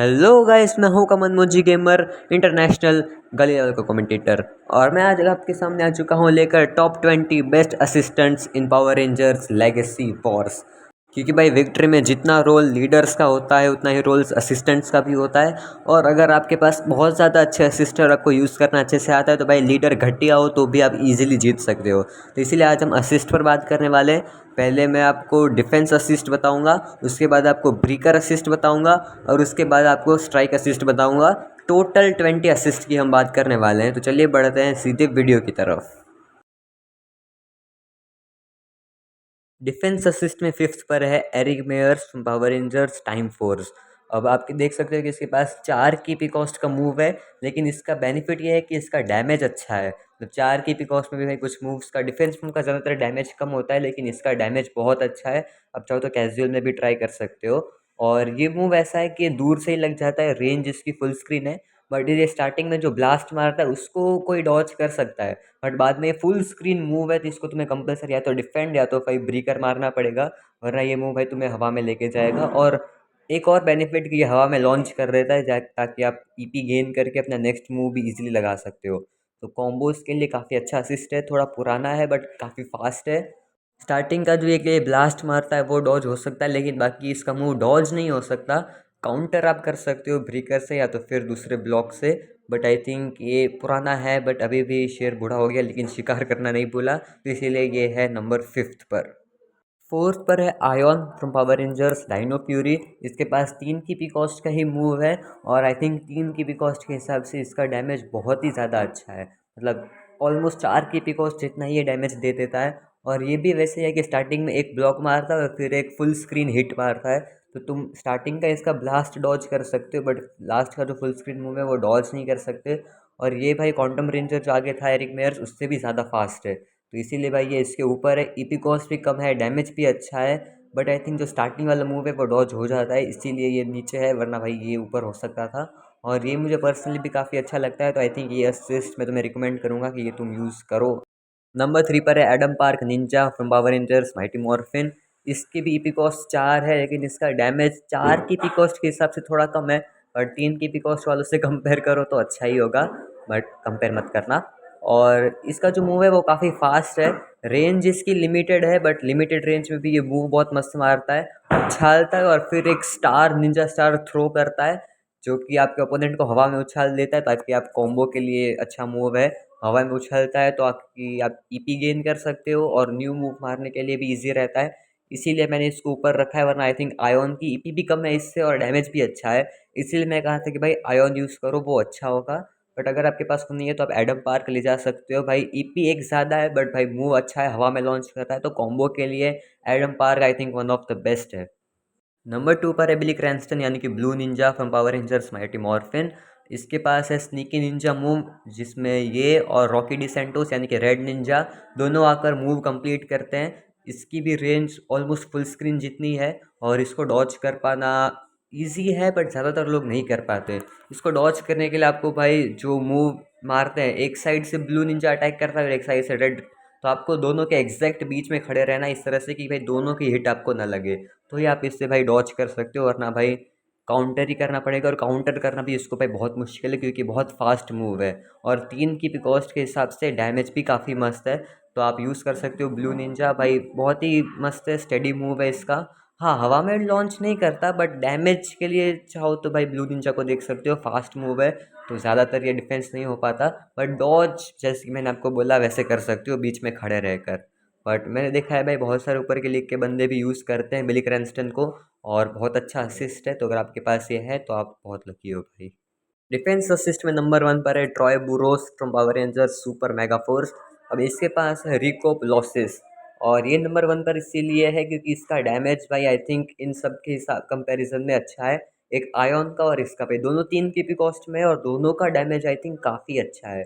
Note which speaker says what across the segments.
Speaker 1: Hello guys, मैं हूँ कमन मोजी gamer international गली लेवल का कमेंटेटर। और मैं आज आपके सामने आ चुका हूँ लेकर टॉप 20 बेस्ट असिस्टेंट्स इन पावर रेंजर्स लेगेसी वॉर्स। क्योंकि भाई विक्ट्री में जितना रोल लीडर्स का होता है उतना ही रोल्स असिस्टेंट्स का भी होता है। और अगर आपके पास बहुत ज़्यादा अच्छे असिस्टर आपको यूज़ करना अच्छे से आता है तो भाई लीडर घटिया हो तो भी आप इजीली जीत सकते हो। तो इसीलिए आज हम असिस्ट पर बात करने वाले हैं। पहले मैं आपको डिफेंस असिस्ट बताऊंगा, उसके बाद आपको ब्रीकर असिस्ट बताऊंगा और उसके बाद आपको स्ट्राइक असिस्ट बताऊंगा। टोटल 20 असिस्ट की हम बात करने वाले हैं। तो चलिए बढ़ते हैं सीधे वीडियो की तरफ। डिफेंस असिस्ट में फिफ्थ पर है Eric Myers from Power Rangers Time Force. अब आप देख सकते हो कि इसके पास 4 की पी कॉस्ट का मूव है, लेकिन इसका बेनिफिट ये है कि इसका डैमेज अच्छा है। तो 4 की पी कॉस्ट में भी भाई कुछ मूव्स का डिफेंस मूव का ज़्यादातर डैमेज कम होता है, लेकिन इसका डैमेज बहुत अच्छा है। आप चाहो तो कैजुअल में भी ट्राई कर सकते हो। और ये मूव ऐसा है कि दूर से ही लग जाता है, रेंज इसकी फुल स्क्रीन है। बट ये स्टार्टिंग में जो ब्लास्ट मारता है उसको कोई डॉज कर सकता है, बट बाद में फुल स्क्रीन मूव है तो इसको तुम्हें कंपलसरी या तो डिफेंड या तो भाई ब्रीकर मारना पड़ेगा, वरना ये मूव भाई तुम्हें हवा में लेके जाएगा। और एक और बेनिफिट कि ये हवा में लॉन्च कर देता है ताकि आप ईपी गेन करके अपना नेक्स्ट मूव भी इजीली लगा सकते हो। तो कॉम्बोज के लिए काफ़ी अच्छा असिस्ट है, थोड़ा पुराना है बट काफ़ी फास्ट है। स्टार्टिंग का जो एक ये ब्लास्ट मारता है वो डॉज हो सकता है, लेकिन बाकी इसका मूव डॉज नहीं हो सकता। काउंटर आप कर सकते हो ब्रेकर से या तो फिर दूसरे ब्लॉक से। बट आई थिंक ये पुराना है, बट अभी भी शेर बूढ़ा हो गया लेकिन शिकार करना नहीं भूला, तो इसीलिए ये है नंबर 5 पर। फोर्थ पर है Aiyon from Power Rangers Dino Fury. इसके पास 3 की पी कॉस्ट का ही मूव है, और आई थिंक 3 की पी कॉस्ट के हिसाब से इसका डैमेज बहुत ही ज़्यादा अच्छा है। मतलब ऑलमोस्ट 4 की पी कॉस्ट जितना ही ये डैमेज दे देता है। और ये भी वैसे है कि स्टार्टिंग में एक ब्लॉक मारता है और फिर एक फुल स्क्रीन हिट मारता है। तो तुम स्टार्टिंग का इसका ब्लास्ट डॉज कर सकते हो, बट लास्ट का जो फुल स्क्रीन मूव है वो डॉज नहीं कर सकते। और ये भाई क्वांटम रेंजर जो आगे था एरिक मेयर्स, उससे भी ज़्यादा फास्ट है, तो इसीलिए भाई ये इसके ऊपर है। ईपी कॉस्ट भी कम है, डैमेज भी अच्छा है। बट आई थिंक जो स्टार्टिंग वाला मूव है वो डॉज हो जाता है, इसीलिए ये नीचे है, वरना भाई ये ऊपर हो सकता था। और ये मुझे पर्सनली भी काफ़ी अच्छा लगता है, तो आई थिंक ये असिस्ट मैं तुम्हें रिकमेंड करूँगा कि ये तुम यूज़ करो। नंबर 3 पर है Adam park Ninja from Power Rangers Mighty morphine. इसकी भी ईपी कॉस्ट 4 है, लेकिन इसका डैमेज 4 की पी कॉस्ट के हिसाब से थोड़ा कम है। और 3 की पी कॉस्ट वालों से कंपेयर करो तो अच्छा ही होगा, बट कंपेयर मत करना। और इसका जो मूव है वो काफ़ी फास्ट है। रेंज इसकी लिमिटेड है, बट लिमिटेड रेंज में भी ये मूव बहुत मस्त मारता है। उछालता है और फिर एक स्टार निंजा स्टार थ्रो करता है, जो कि आपके ओपोनेंट को हवा में उछाल देता है, ताकि आप कॉम्बो के लिए अच्छा मूव है। हवा में उछलता है तो आप ईपी गेन कर सकते हो, और न्यू मूव मारने के लिए भी इजी रहता है। इसीलिए मैंने इसको ऊपर रखा है, वरना आई थिंक आयोन की ईपी भी कम है इससे और डैमेज भी अच्छा है। इसीलिए मैं कहा था कि भाई आयोन यूज़ करो, वो अच्छा होगा। बट अगर आपके पास वो नहीं है तो आप एडम पार्क ले जा सकते हो। भाई ईपी एक ज़्यादा है, बट भाई मूव अच्छा है, हवा में लॉन्च करता है, तो कॉम्बो के लिए Adam park I think one of the best है। नंबर 2 पर है बिली क्रैंस्टन यानी कि blue Ninja from Power Rangers Mighty morphine. इसके पास है स्नीकी निंजा मूव, जिसमें ये और रॉकी डिसेंटोस यानी कि रेड निंजा दोनों आकर मूव कंप्लीट करते हैं। इसकी भी रेंज ऑलमोस्ट फुल स्क्रीन जितनी है, और इसको डॉज कर पाना इजी है, बट ज़्यादातर लोग नहीं कर पाते। इसको डॉज करने के लिए आपको भाई जो मूव मारते हैं, एक साइड से ब्लू निंजा अटैक करता है और एक साइड से रेड, तो आपको दोनों के एग्जैक्ट बीच में खड़े रहना इस तरह से कि भाई दोनों की हिट आपको ना लगे। तो ये आप इससे भाई डॉज कर सकते हो, वरना भाई काउंटर ही करना पड़ेगा। और काउंटर करना भी इसको भाई बहुत मुश्किल है, क्योंकि बहुत फास्ट मूव है। और 3 की कॉस्ट के हिसाब से डैमेज भी काफ़ी मस्त है, तो आप यूज़ कर सकते हो ब्लू निंजा। भाई बहुत ही मस्त है, स्टेडी मूव है इसका। हाँ, हवा में लॉन्च नहीं करता, बट डैमेज के लिए चाहो तो भाई ब्लू निंजा को देख सकते हो, फास्ट मूव है तो ज़्यादातर ये डिफेंस नहीं हो पाता। बट डॉज जैसे कि मैंने आपको बोला वैसे कर सकते हो, बीच में खड़े रहकर। बट मैंने देखा है भाई बहुत सारे ऊपर के लीग के बंदे भी यूज़ करते हैं बिली क्रैंस्टन को, और बहुत अच्छा असिस्ट है। तो अगर आपके पास ये है तो आप बहुत लकी हो भाई। डिफेंस असिस्ट में नंबर 1 पर है Troy Burrows from Power Rangers Super Mega Force. अब इसके पास है रिको लॉसेस, और ये नंबर 1 पर इसीलिए है क्योंकि इसका डैमेज भाई आई थिंक इन सब के हिसाब कंपेरिजन में अच्छा है। एक आयॉन का और इसका भाई दोनों 3 की कॉस्ट में है, और दोनों का डैमेज आई थिंक काफ़ी अच्छा है।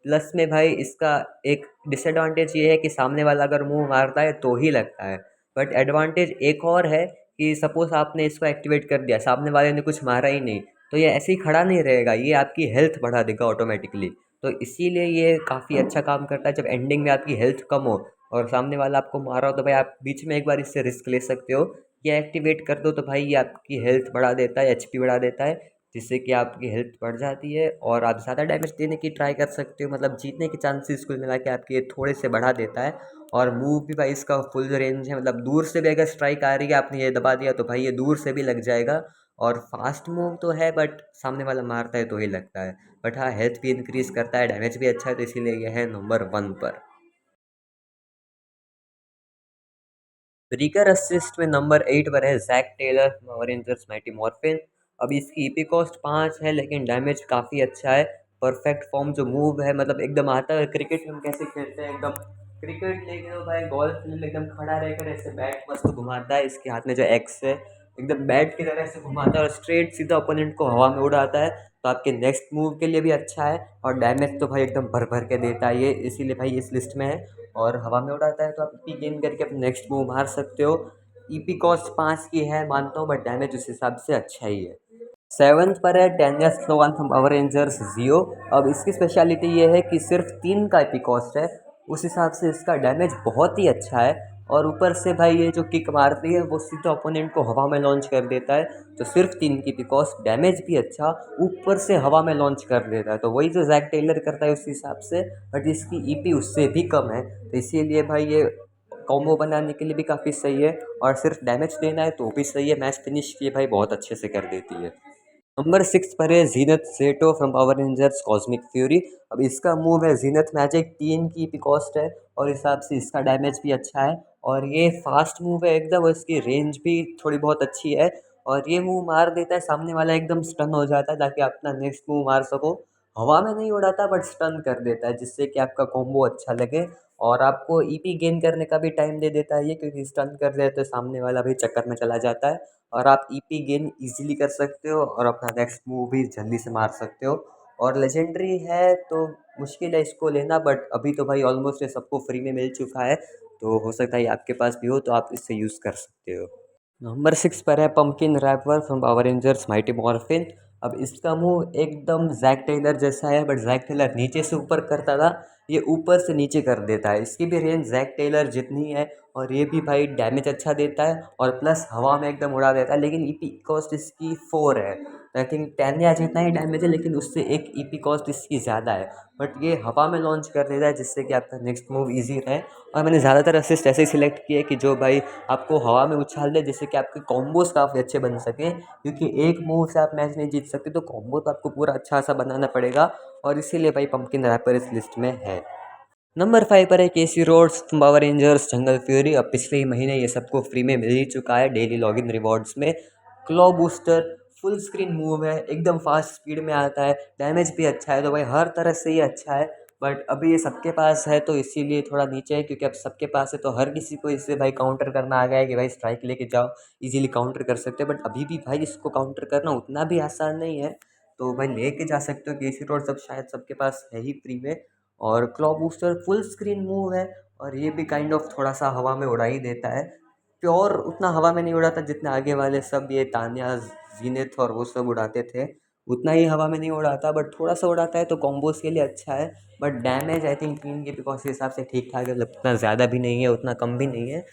Speaker 1: प्लस में भाई इसका एक डिसएडवांटेज ये है कि सामने वाला अगर मुंह मारता है तो ही लगता है। बट एडवांटेज एक और है कि सपोज़ आपने इसको एक्टिवेट कर दिया, सामने वाले ने कुछ मारा ही नहीं, तो ये ऐसे ही खड़ा नहीं रहेगा, ये आपकी हेल्थ बढ़ा देगा ऑटोमेटिकली। तो इसीलिए ये काफ़ी अच्छा काम करता है। जब एंडिंग में आपकी हेल्थ कम हो और सामने वाला आपको मारा हो, तो भाई आप बीच में एक बार इससे रिस्क ले सकते हो। ये एक्टिवेट कर दो तो भाई ये आपकी हेल्थ बढ़ा देता है, एचपी बढ़ा देता है। जिससे कि आपकी हेल्थ बढ़ जाती है और आप ज़्यादा डैमेज देने की ट्राई कर सकते हो, मतलब जीतने के चांसेस कुल मिला के आपके थोड़े से बढ़ा देता है। और मूव भी भाई इसका फुल रेंज है, मतलब दूर से भी अगर स्ट्राइक आ रही है आपने ये दबा दिया तो भाई ये दूर से भी लग जाएगा। और फास्ट मूव तो है बट सामने वाला मारता है तो ही लगता है। बट हाँ, हेल्थ भी इंक्रीज़ करता है, डैमेज भी अच्छा है, तो इसीलिए यह है नंबर 1 पर। रिकर असिस्ट में नंबर 8 पर है Jack Taylor Power Rangers Mighty Morphin. अभी इसकी ईपी कॉस्ट 5 है लेकिन डैमेज काफ़ी अच्छा है। परफेक्ट फॉर्म जो मूव है, मतलब एकदम आता है क्रिकेट में हम कैसे खेलते हैं एकदम, क्रिकेट लेके तो भाई गोल्फ में एकदम खड़ा रहकर ऐसे बैट मस्त घुमाता है, इसके हाथ में जो एक्स है एकदम बैट की तरह से घुमाता है और स्ट्रेट सीधा ओपोनेंट को हवा में उड़ाता है। तो आपके नेक्स्ट मूव के लिए भी अच्छा है और डैमेज तो भाई एकदम भर भर के देता है ये, इसीलिए भाई इस लिस्ट में है। और हवा में उड़ाता है तो आप ईपी गेन करके अपने नेक्स्ट मूव मार सकते हो। ईपी कॉस्ट 5 की है मानता हूँ, बट डैमेज उस हिसाब से अच्छा ही है। सेवन्थ पर है टेन्या स्लोवान फ्रॉम पावर रेंजर्स जियो। अब इसकी स्पेशलिटी ये है कि सिर्फ 3 का ईपी कॉस्ट है, उस हिसाब से इसका डैमेज बहुत ही अच्छा है। और ऊपर से भाई ये जो किक मारती है वो सीधा ओपोनेंट को हवा में लॉन्च कर देता है। तो सिर्फ 3 की ईपी कॉस्ट, डैमेज भी अच्छा, ऊपर से हवा में लॉन्च कर देता है, तो वही जो जैक टेलर करता है उस हिसाब से। बट इसकी ईपी उससे भी कम है, तो इसीलिए भाई ये कॉम्बो बनाने के लिए भी काफ़ी सही है। और सिर्फ डैमेज देना है तो भी सही है, मैच फिनिश की भाई बहुत अच्छे से कर देती है। नंबर 6 पर है जीनत Zayto from Power Rangers Cosmic Fury. अब इसका मूव है जीनत मैजिक, 3 की भी कॉस्ट है और हिसाब से इसका डैमेज भी अच्छा है। और ये फास्ट मूव है एकदम, और इसकी रेंज भी थोड़ी बहुत अच्छी है। और ये मूव मार देता है सामने वाला एकदम स्टन हो जाता है, ताकि आप अपना नेक्स्ट मूव मार सको। हवा में नहीं उड़ाता बट स्टन कर देता है, जिससे कि आपका कॉम्बो अच्छा लगे। और आपको ईपी गेन करने का भी टाइम दे देता है ये, क्योंकि स्टन कर देते तो सामने वाला भी चक्कर में चला जाता है। और आप ईपी गेन इजीली कर सकते हो और अपना नेक्स्ट मूव भी जल्दी से मार सकते हो। और लेजेंडरी है तो मुश्किल है इसको लेना, बट अभी तो भाई ऑलमोस्ट ये सबको फ्री में मिल चुका है, तो हो सकता है ये आपके पास भी हो तो आप इससे यूज़ कर सकते हो। नंबर 6 पर है Pumpkin Rapper from Power Rangers Mighty Morphin. अब इसका मुंह एकदम जैक टेलर जैसा है, बट जैक टेलर नीचे से ऊपर करता था, ये ऊपर से नीचे कर देता है। इसकी भी रेंज जैक टेलर जितनी है और ये भी भाई डैमेज अच्छा देता है और प्लस हवा में एकदम उड़ा देता है। लेकिन ईपी कॉस्ट इसकी 4 है, आई थिंक 10 या जितना ही डैमेज है, लेकिन उससे एक ईपी कॉस्ट इसकी ज़्यादा है। बट ये हवा में लॉन्च कर देता है, जिससे कि आपका नेक्स्ट मूव ईजी रहे। और मैंने ज़्यादातर असिस्ट ऐसे ही सिलेक्ट किए कि जो भाई आपको हवा में उछाल दे, जिससे कि आपके कॉम्बोज काफ़ी अच्छे बन सकें, क्योंकि एक मूव से आप मैच नहीं जीत सकते, तो कॉम्बो तो आपको पूरा अच्छा सा बनाना पड़ेगा। और इसीलिए भाई पंपकिन रैपर इस लिस्ट में है। नंबर 5 पर है Casey Rhodes Power Rangers Jungle Fury. अब पिछले ही महीने ये सबको फ्री में मिल ही चुका है डेली लॉगिन रिवॉर्ड्स में। Claw booster full screen move है, एकदम फास्ट स्पीड में आता है, डैमेज भी अच्छा है, तो भाई हर तरह से ये अच्छा है। बट अभी ये सबके पास है तो इसीलिए थोड़ा नीचे है, क्योंकि अब सबके पास है तो हर किसी को इससे भाई काउंटर करना आ गया है कि भाई स्ट्राइक लेके जाओ, इजीली काउंटर कर सकते हैं। बट अभी भी भाई इसको काउंटर करना उतना भी आसान नहीं है, तो भाई लेके जा सकते हो। केसी रोड सब शायद सबके पास है ही फ्री में। और claw booster full screen move है और ये भी काइंड ऑफ थोड़ा सा हवा में उड़ा ही देता है। प्योर उतना हवा में नहीं उड़ाता जितने आगे वाले सब, ये तान्या जीनत और वो सब उड़ाते थे, उतना ही हवा में नहीं उड़ाता, बट थोड़ा सा उड़ाता है तो कॉम्बोज के लिए अच्छा है। बट डैमेज आई थिंक 3 के बिकॉज के हिसाब से ठीक ठाक है, मतलब उतना ज़्यादा भी नहीं है उतना कम भी नहीं है।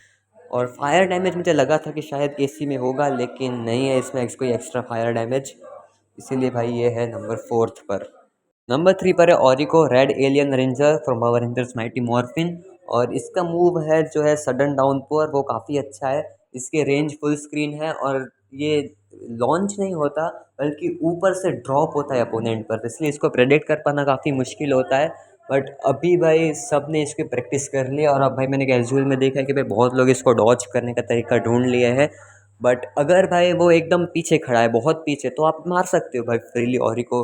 Speaker 1: और फायर डैमेज मुझे लगा था कि शायद एसी में होगा, लेकिन नहीं है इसमें कोई एक्स्ट्रा फायर डैमेज, इसीलिए भाई ये है नंबर 4 पर। नंबर 3 पर है Aurico red alien ranger from Power Rangers Mighty Morphin. और इसका मूव है जो है सडन डाउनपोर, वो काफ़ी अच्छा है। इसके रेंज फुल स्क्रीन है और ये लॉन्च नहीं होता बल्कि ऊपर से ड्रॉप होता है अपोनेंट पर, तो इसलिए इसको प्रेडिक्ट कर पाना काफ़ी मुश्किल होता है। बट अभी भाई सब ने इसकी प्रैक्टिस कर ली और अब भाई मैंने कैजुअल में देखा है कि भाई बहुत लोग इसको डॉज करने का तरीका ढूंढ लिए हैं। बट अगर भाई वो एकदम पीछे खड़ा है, बहुत पीछे, तो आप मार सकते हो भाई फ्रीली ओरिको।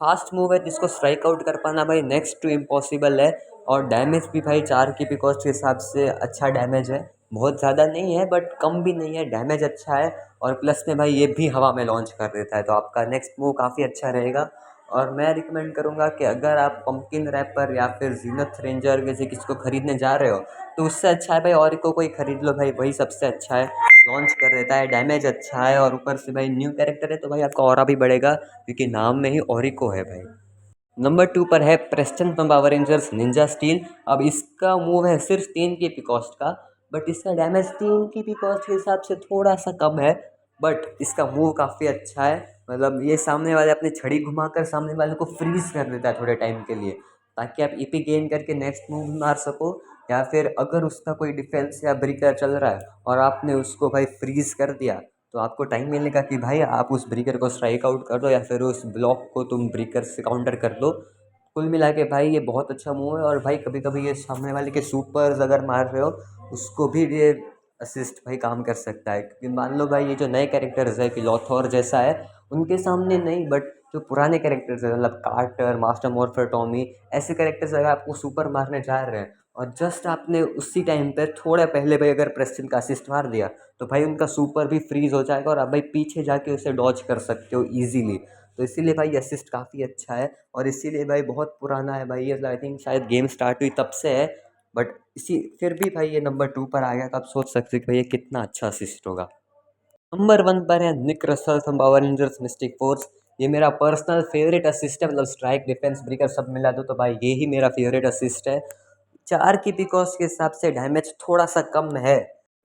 Speaker 1: फास्ट मूव है जिसको स्ट्राइक आउट कर पाना भाई नेक्स्ट टू इम्पॉसिबल है। और डैमेज भी भाई 4 की कॉस्ट के हिसाब से अच्छा डैमेज है, बहुत ज़्यादा नहीं है बट कम भी नहीं है, डैमेज अच्छा है। और प्लस में भाई ये भी हवा में लॉन्च कर देता है, तो आपका नेक्स्ट मूव काफ़ी अच्छा रहेगा। और मैं रिकमेंड करूँगा कि अगर आप पंपकिन रैपर या फिर जीनत रेंजर जैसे किसी को ख़रीदने जा रहे हो, तो उससे अच्छा है भाई ऑरिको को ही ख़रीद लो भाई, वही सबसे अच्छा है। लॉन्च कर देता है, डैमेज अच्छा है, और ऊपर से भाई न्यू कैरेक्टर है तो भाई आपका ऑरा भी बढ़ेगा, क्योंकि नाम में ही ओरिको है भाई। नंबर 2 पर है Preston from Power Rangers Ninja steel. अब इसका मूव है सिर्फ 3 की पी कॉस्ट का, बट इसका डैमेज 3 की पी कॉस्ट के हिसाब से थोड़ा सा कम है। बट इसका मूव काफ़ी अच्छा है मतलब ये सामने वाले अपनी छड़ी घुमाकर सामने वाले को फ्रीज कर देता है थोड़े टाइम के लिए, ताकि आप ईपी गेन करके नेक्स्ट मूव मार सको। या फिर अगर उसका कोई डिफेंस या ब्रिकर चल रहा है और आपने उसको भाई फ्रीज कर दिया, तो आपको टाइम मिलेगा कि भाई आप उस ब्रिकर को स्ट्राइक आउट कर दो या फिर उस ब्लॉक को तुम ब्रिकर से काउंटर कर दो। कुल मिला के भाई ये बहुत अच्छा मूव है। और भाई कभी कभी ये सामने वाले के सुपर्स अगर मार रहे हो, उसको भी ये असिस्ट भाई काम कर सकता है। क्योंकि मान लो भाई ये जो नए कैरेक्टर्स है कि लॉथर जैसा है, उनके सामने नहीं, बट जो पुराने कैरेक्टर्स है मतलब कार्टर, मास्टर मॉर्फर, टॉमी, ऐसे कैरेक्टर्स अगर आपको सुपर मारने जा रहे हैं और जस्ट आपने उसी टाइम पे थोड़ा पहले भाई अगर प्रेस्टन का असिस्ट मार दिया, तो भाई उनका सुपर भी फ्रीज हो जाएगा और आप भाई पीछे जाके उसे डॉज कर सकते हो ईजिली। तो इसीलिए भाई असिस्ट काफ़ी अच्छा है। और इसीलिए भाई बहुत पुराना है भाई ये, आई थिंक शायद गेम स्टार्ट हुई तब से है। बट इसी फिर भी भाई ये नंबर 2 पर आ गया, तो आप सोच सकते हो कि भाई ये कितना अच्छा असिस्ट होगा। नंबर 1 पर है Nick Russell from Power Rangers Mystic Force. ये मेरा पर्सनल फेवरेट असिस्ट है, मतलब स्ट्राइक, डिफेंस, ब्रेकर सब मिला दो तो भाई ये ही मेरा फेवरेट असिस्ट है। 4 की पिकॉस के हिसाब से डैमेज थोड़ा सा कम है,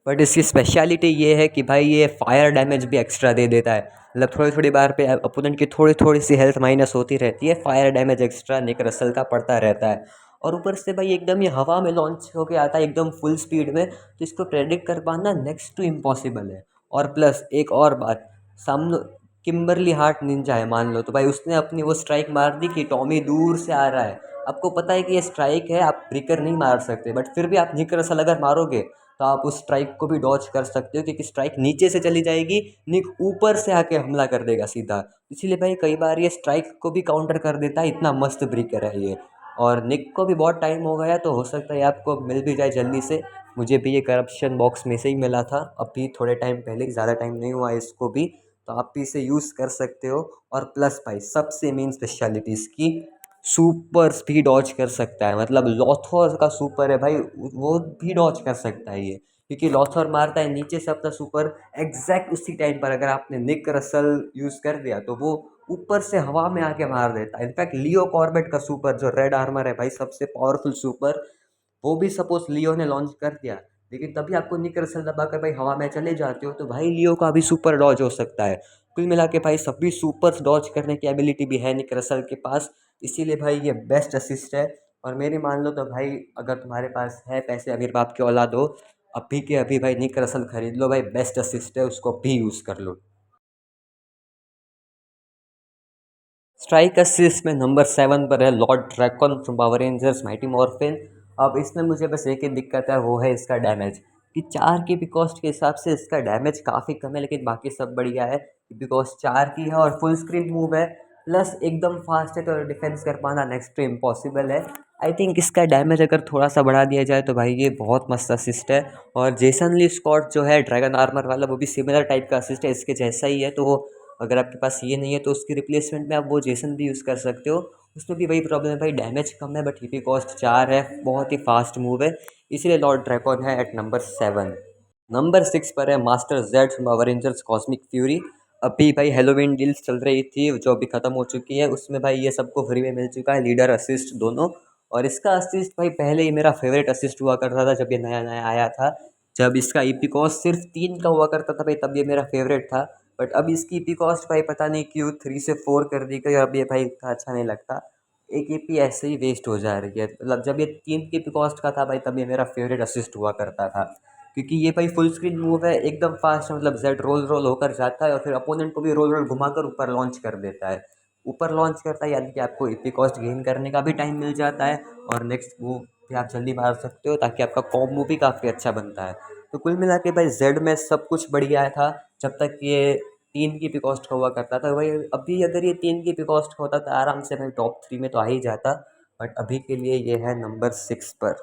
Speaker 1: बट इसकी स्पेशलिटी ये है कि भाई ये फायर डैमेज भी एक्स्ट्रा दे देता है। मतलब थोड़ी थोड़ी बार पे अपोनेंट की थोड़ी थोड़ी सी हेल्थ माइनस होती रहती है, फायर डैमेज एक्स्ट्रा निक रसल का पड़ता रहता है। और ऊपर से भाई एकदम ये हवा में लॉन्च होके आता है एकदम फुल स्पीड में, तो इसको प्रेडिक्ट कर पाना नेक्स्ट टू इम्पॉसिबल है। और प्लस एक और बात, सामने किम्बरली हार्ट निंजा है मान लो, तो भाई उसने अपनी वो स्ट्राइक मार दी कि टॉमी दूर से आ रहा है। आपको पता है कि ये स्ट्राइक है, आप ब्रेकर नहीं मार सकते, बट फिर भी आप निक रसल अगर मारोगे तो आप उस स्ट्राइक को भी डॉज कर सकते हो, क्योंकि स्ट्राइक नीचे से चली जाएगी, निक ऊपर से आके हमला कर देगा सीधा। इसीलिए भाई कई बार ये स्ट्राइक को भी काउंटर कर देता है, इतना मस्त ब्रेकर है ये। और निक को भी बहुत टाइम हो गया, तो हो सकता है आपको मिल भी जाए जल्दी से। मुझे भी ये करप्शन बॉक्स में से ही मिला था अभी थोड़े टाइम पहले, ज़्यादा टाइम नहीं हुआ इसको भी, तो आप भी इसे यूज़ कर सकते हो। और प्लस भाई सबसे मेन स्पेशलिटी इसकी, सुपर्स भी डॉज कर सकता है। मतलब लॉथर का सुपर है भाई, वो भी डॉज कर सकता है ये, क्योंकि लॉथर मारता है नीचे से अपना सुपर एग्जैक्ट उसी टाइम पर, अगर आपने निक रसल यूज़ कर दिया तो वो ऊपर से हवा में आके मार देता है। इनफैक्ट लियो कॉर्बेट का सुपर जो रेड आर्मर है भाई, सबसे पावरफुल सुपर, वो भी सपोज लियो ने लॉन्च कर दिया, लेकिन तभी आपको निक रसल दबाकर भाई हवा में चले जाते हो, तो भाई लियो का भी सुपर डॉज हो सकता है। कुल मिला के भाई सभी सुपर्स डॉज करने की एबिलिटी भी है निक रसल के पास, इसीलिए भाई ये बेस्ट असिस्ट है। और मेरी मान लो तो भाई अगर तुम्हारे पास है पैसे, अमीर बाप की औलाद हो, अभी के अभी भाई निक रसल खरीद लो भाई, बेस्ट असिस्ट है, उसको भी यूज़ कर लो। स्ट्राइक असिस्ट में नंबर 7 पर है Lord Drakkon from Power Rangers Mighty Morphin. अब इसमें मुझे बस एक ही दिक्कत है, वो है इसका डैमेज, कि 4 की कॉस्ट के हिसाब से इसका डैमेज काफ़ी कम है, लेकिन बाकी सब बढ़िया है। बिकॉज 4 की है और फुल स्क्रीन मूव है, प्लस एकदम फास्ट है, तो डिफेंस कर पाना नेक्स्ट टू इम्पॉसिबल है। आई थिंक इसका डैमेज अगर थोड़ा सा बढ़ा दिया जाए तो भाई ये बहुत मस्त असिस्ट है। और जेसन ली स्कॉट जो है ड्रैगन आर्मर वाला, वो भी सिमिलर टाइप का असिस्ट है, इसके जैसा ही है। तो अगर आपके पास ये नहीं है तो उसकी रिप्लेसमेंट में आप वो जेसन भी यूज़ कर सकते हो। उसमें भी वही प्रॉब्लम है भाई, डैमेज कम है बट हीपी कॉस्ट 4 है, बहुत ही फास्ट मूव है, इसीलिए लॉर्ड ड्रैकन है एट नंबर 7। नंबर 6 पर है master Z from Power Rangers Cosmic fury. अभी भाई हेलोविन डील्स चल रही थी जो अभी ख़त्म हो चुकी है, उसमें भाई ये सबको फ्री में मिल चुका है, लीडर असिस्ट दोनों। और इसका असिस्ट भाई पहले ही मेरा फेवरेट असिस्ट हुआ करता था जब ये नया नया आया था। जब इसका ईपी कॉस्ट सिर्फ 3 का हुआ करता था भाई, तब ये मेरा फेवरेट था। बट अब इसकी ईपी कॉस्ट भाई पता नहीं क्यों 3 से 4 कर दी गई, अब ये भाई इतना अच्छा नहीं लगता। एक ईपी ऐसे ही वेस्ट हो जा रही है। मतलब जब ये 3 की ईपी कॉस्ट का था भाई, तब ये मेरा फेवरेट असिस्ट हुआ करता था, क्योंकि ये भाई फुल स्क्रीन मूव है, एकदम फास्ट है। मतलब जेड रोल रोल होकर जाता है और फिर अपोनेंट को भी रोल रोल घुमाकर ऊपर लॉन्च कर देता है। ऊपर लॉन्च करता है यानी कि आपको ईपी कॉस्ट गेन करने का भी टाइम मिल जाता है, और नेक्स्ट मूव भी आप जल्दी मार सकते हो, ताकि आपका कॉम्बो भी काफ़ी अच्छा बनता है। तो कुल मिला के भाई जेड में सब कुछ बढ़िया था, जब तक ये 3 की पिकॉस्ट का हुआ करता था भाई। अभी अगर ये 3 की पिकॉस्ट का होता तो आराम से भाई टॉप 3 में तो आ ही जाता, बट अभी के लिए ये है नंबर 6 पर।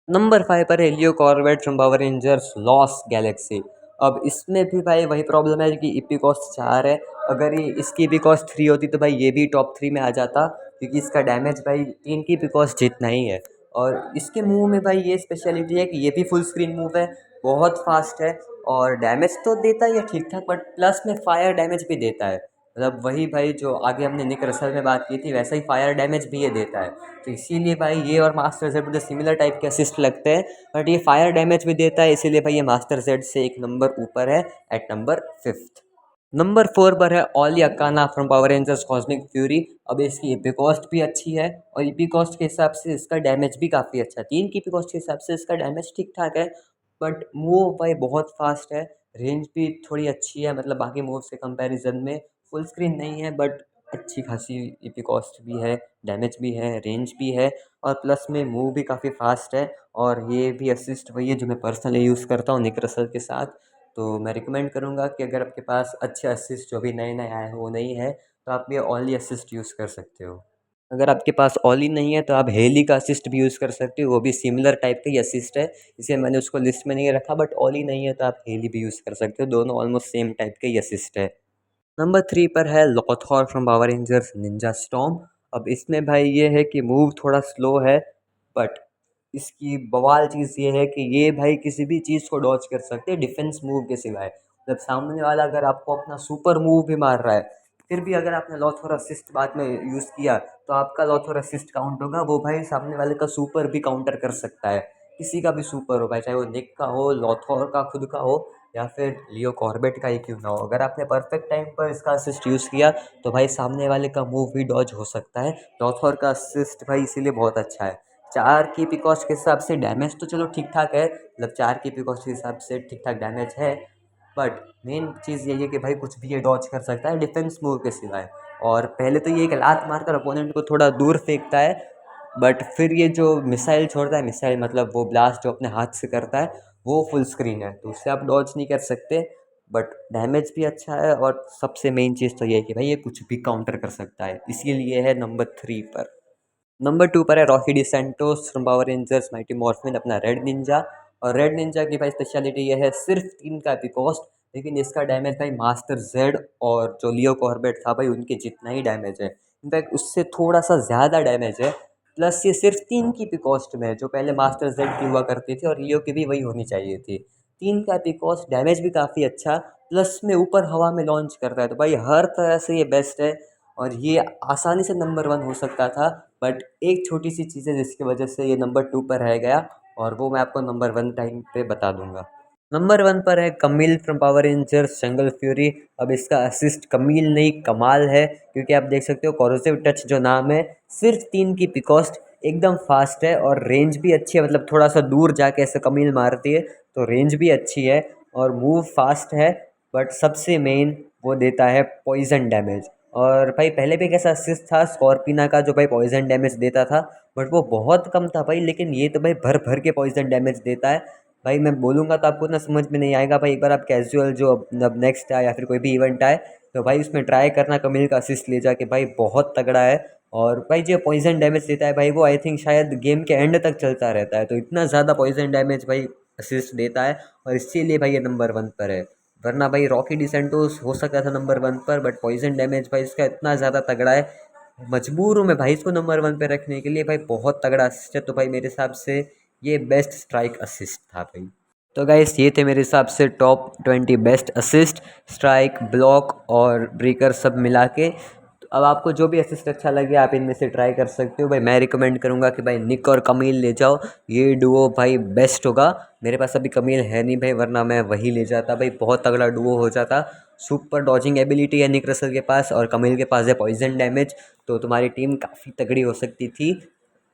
Speaker 1: नंबर 5 पर है Leo Corbett from Power Rangers Lost Galaxy. अब इसमें भी भाई वही प्रॉब्लम है कि ईपी कॉस्ट 4 है। अगर ये इसकी ईपी कॉस्ट 3 होती तो भाई ये भी टॉप 3 में आ जाता, क्योंकि इसका डैमेज भाई 3 की ईपी कॉस्ट जितना ही है। और इसके मूव में भाई ये स्पेशलिटी है कि ये भी फुल स्क्रीन मूव है, बहुत फास्ट है, और डैमेज तो देता ही है ठीक ठाक, बट प्लस में फायर डैमेज भी देता है। मतलब वही भाई जो आगे हमने निक रसल में बात की थी, वैसा ही फायर डैमेज भी ये देता है। तो इसीलिए भाई ये और मास्टर जेड मुझे सिमिलर टाइप के असिस्ट लगते हैं, बट ये फायर डैमेज भी देता है, इसीलिए भाई ये मास्टर जेड से एक नंबर ऊपर है एट नंबर 5। नंबर 4 पर है ऑल अकाना from Power Rangers Cosmic Fury. अब इसकी ईपी कॉस्ट भी अच्छी है और ईपी कॉस्ट के हिसाब से इसका डैमेज भी काफ़ी अच्छा है। 3 की ईपी कॉस्ट के हिसाब से इसका डैमेज ठीक ठाक है, बट मूव भाई बहुत फास्ट है। रेंज भी थोड़ी अच्छी है, मतलब बाकी मूव से कंपैरिजन में फुल स्क्रीन नहीं है, बट अच्छी खासी ईपी कॉस्ट भी है, डैमेज भी है, रेंज भी है, और प्लस में मूव भी काफ़ी फास्ट है। और ये भी असिस्ट वही है जो मैं पर्सनली यूज़ करता हूँ निक रसल के साथ। तो मैं रिकमेंड करूँगा कि अगर आपके पास अच्छे असिस्ट जो भी नए नए आए हैं वो नहीं है, तो आप ये ओनली असिस्ट यूज़ कर सकते हो। अगर आपके पास ओनली नहीं है तो आप हेली का असिस्ट भी यूज़ कर सकते हो, वो भी सिमिलर टाइप का ही असिस्ट है, इसलिए मैंने उसको लिस्ट में नहीं रखा। बट ओनली नहीं है तो आप हेली भी यूज़ कर सकते हो, दोनों ऑलमोस्ट सेम टाइप के ही असिस्ट है। नंबर 3 पर है Lothor from Power Rangers Ninja Storm. अब इसमें भाई ये है कि मूव थोड़ा स्लो है, बट इसकी बवाल चीज़ ये है कि ये भाई किसी भी चीज़ को डॉज कर सकते हैं डिफेंस मूव के सिवाय। मतलब सामने वाला अगर आपको अपना सुपर मूव भी मार रहा है, फिर भी अगर आपने लॉथोर असिस्ट बाद में यूज़ किया तो आपका लॉथोर असिस्ट काउंट होगा, वो भाई सामने वाले का सुपर भी काउंटर कर सकता है। किसी का भी सुपर हो भाई, चाहे वो निक का हो, लॉथोर का खुद का हो, या फिर लियो कॉर्बेट का ही क्यों ना हो। अगर आपने परफेक्ट टाइम पर इसका असिस्ट यूज़ किया तो भाई सामने वाले का मूव भी डॉज हो सकता है। लॉथोर का असिस्ट भाई इसीलिए बहुत अच्छा है। 4 की पिकॉस्ट के हिसाब से डैमेज तो चलो ठीक ठाक है, मतलब 4 की पिकॉस्ट के हिसाब से ठीक ठाक डैमेज है, बट मेन चीज़ यही है कि भाई कुछ भी ये डॉज कर सकता है डिफेंस मूव के सिवाय। और पहले तो ये एक लात मारकर अपोनेंट को थोड़ा दूर फेंकता है, बट फिर ये जो मिसाइल छोड़ता है, मिसाइल मतलब वो ब्लास्ट जो अपने हाथ से करता है, वो फुल स्क्रीन है, तो उससे आप डॉज नहीं कर सकते। बट डैमेज भी अच्छा है, और सबसे मेन चीज़ तो ये है कि भाई ये कुछ भी काउंटर कर सकता है, इसीलिए है नंबर 3 पर। नंबर 2 पर है Rocky De Santos from Power Rangers Mighty Morphin, अपना रेड निंजा। और रेड निंजा की भाई स्पेशलिटी ये है सिर्फ 3 का एपिकॉस्ट, लेकिन इसका डैमेज भाई मास्टर जेड और जो लियो कॉर्बेट था भाई उनके जितना ही डैमेज है, इनफैक्ट उससे थोड़ा सा ज़्यादा डैमेज है। प्लस ये सिर्फ 3 की पिकॉस्ट में है, जो पहले मास्टर जेड की हुआ करती थी और लियो की भी वही होनी चाहिए थी। 3 का पिकॉस्ट, डैमेज भी काफ़ी अच्छा, प्लस में ऊपर हवा में लॉन्च करता है, तो भाई हर तरह से ये बेस्ट है। और ये आसानी से नंबर 1 हो सकता था, बट एक छोटी सी चीज़ है जिसकी वजह से ये नंबर 2 पर रह गया, और वो मैं आपको नंबर 1 टाइम पे बता दूंगा। नंबर 1 पर है Camille from Power Rangers Jungle Fury. अब इसका असिस्ट कमील नहीं कमाल है, क्योंकि आप देख सकते हो कॉरोसिव टच जो नाम है, सिर्फ 3 की पिकॉस्ट, एकदम फास्ट है और रेंज भी अच्छी है, मतलब थोड़ा सा दूर जाके ऐसे कमील मारती है तो रेंज भी अच्छी है, और मूव फास्ट है। बट सबसे मेन वो देता है पॉइजन डैमेज। और भाई पहले भी एक ऐसा असिस्ट था स्कॉर्पिना का जो भाई पॉइजन डैमेज देता था, बट वो बहुत कम था भाई, लेकिन ये तो भाई भर भर के पॉइजन डैमेज देता है। भाई मैं बोलूँगा तो आपको ना समझ में नहीं आएगा भाई, एक बार आप कैजुअल जो अब नेक्स्ट आए या फिर कोई भी इवेंट आए तो भाई उसमें ट्राई करना कमिल का असिस्ट ले जाके, भाई बहुत तगड़ा है। और भाई जो पॉइजन डैमेज देता है भाई वो आई थिंक शायद गेम के एंड तक चलता रहता है, तो इतना ज़्यादा पॉइजन डैमेज भाई असिस्ट देता है, और इसीलिए भाई ये नंबर 1 पर है। वरना भाई रॉकी डिसेंटोस हो सकता था नंबर 1 पर, बट पॉइजन डैमेज भाई इसका इतना ज़्यादा तगड़ा है, मजबूर हूँ मैं भाई इसको नंबर 1 पे रखने के लिए। भाई बहुत तगड़ा असिस्ट है, तो भाई मेरे हिसाब से ये बेस्ट स्ट्राइक असिस्ट था भाई। तो गाइस ये थे मेरे हिसाब से top 20 best assist, strike, block और ब्रेकर सब मिला के। तो अब आपको जो भी असिस्ट अच्छा लगे आप इनमें से ट्राई कर सकते हो। भाई मैं रिकमेंड करूँगा कि भाई निक और कमील ले जाओ, ये डुओ भाई बेस्ट होगा। मेरे पास अभी कमील है नहीं भाई, वरना मैं वही ले जाता भाई, बहुत तगड़ा डुओ हो जाता। सुपर डॉजिंग एबिलिटी है निक रसल के पास, और कमील के पास है पॉइजन डैमेज, तो तुम्हारी टीम काफ़ी तगड़ी हो सकती थी।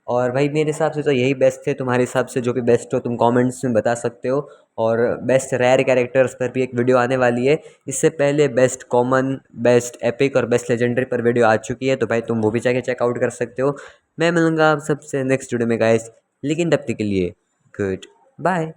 Speaker 1: और भाई मेरे हिसाब से तो यही बेस्ट थे, तुम्हारे हिसाब से जो भी बेस्ट हो तुम कमेंट्स में बता सकते हो। और बेस्ट रेयर कैरेक्टर्स पर भी एक वीडियो आने वाली है, इससे पहले बेस्ट कॉमन, बेस्ट एपिक और बेस्ट लेजेंडरी पर वीडियो आ चुकी है, तो भाई तुम वो भी जाके चेकआउट कर सकते हो। मैं मिलूँगा आप सबसे नेक्स्ट वीडियो में गाइस, लेकिन तब तक के लिए गुड बाय।